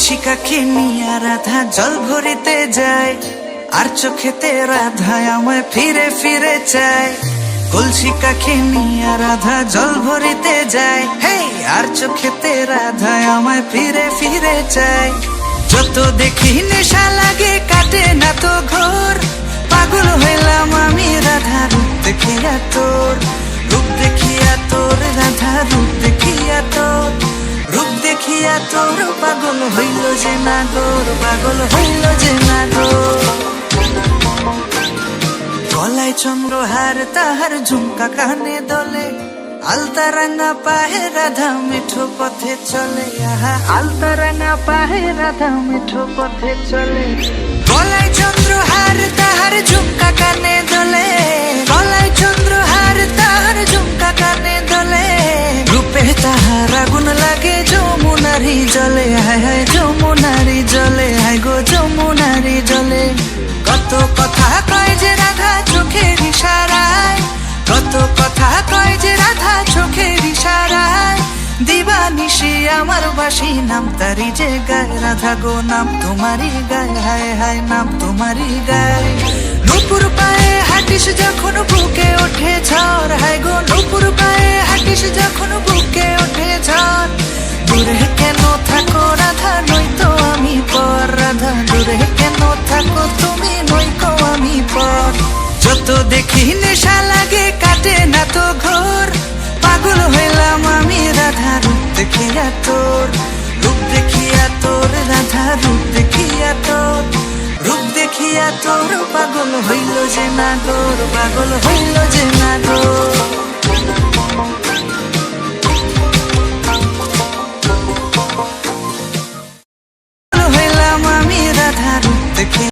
কলসিকাকে নিয়া রাধা জল ভরিতে যায়, আর চোখেতে রাধা আমায় ফিরে ফিরে চায়। কলসিকাকে নিয়া রাধা জল ভরিতে যায়, হে আর চোখেতে রাধা আমায় ফিরে ফিরে চায়। যত দেখি নেশা লাগে কাটে না তো ঘোর, পাগল হইলাম আমি রাধা রূপ দেখিয়া তোর, রূপ দেখিয়া তোর রাধা রূপ দেখিয়া তোর, রূপ দেখিয়া তোর পাগল হইল যে নাগর, পাগল হইল যে নাগর। গলায় চন্দ্রহার তাহার ঝুমকা কানে দোলে, আলতা রাঙা পায়ে রাধা মিঠো পথে চলে, আহা আলতা রাঙা পায়ে রাধা মিঠো পথে চলে। গলায় চন্দ্রহার তাহার ঝুমকা কানে দোলে, গলায় চন্দ্রহার তাহার ঝুমকা কানে দোলে। রূপে তাহার আগুন লাগে যমুনারি জলে, হায় হায় যমুনারি জলে, হায় গো যমুনারি জলে। কত কথা কয় যে রাধা চোখের ইশারায়, কত কথা কয় যে রাধা চোখের ইশারায়। দিবানিশি আমার বাসি নাম তারি যে গায়, রাধা গো নাম তোমারি গায়, হায় হায় নাম তোমারি গায়। নুপুর পায়ে হাঁটিস যখন বুকে ওঠে ঝড়, হায় গো নুপুর পায়ে হাঁটিস যখন বুকে ওঠে ঝড়। দূরে কেন থাকো রাধা নয়তো আমি পর, রাধা দূরে কেন থাকো তুমি নয়তো আমি পর। যত দেখি নেশা লাগে কাটে না তো ঘোর, পাগল হইলাম আমি রাধা রূপ দেখিয়া তোর, রূপ দেখিয়া তোর রাধা রূপ দেখিয়া তোর, রূপ দেখিয়া তোর পাগল হইল যে নাগর, পাগল হইল যে নাগর। হইলাম আমি রাধা রূপ দেখি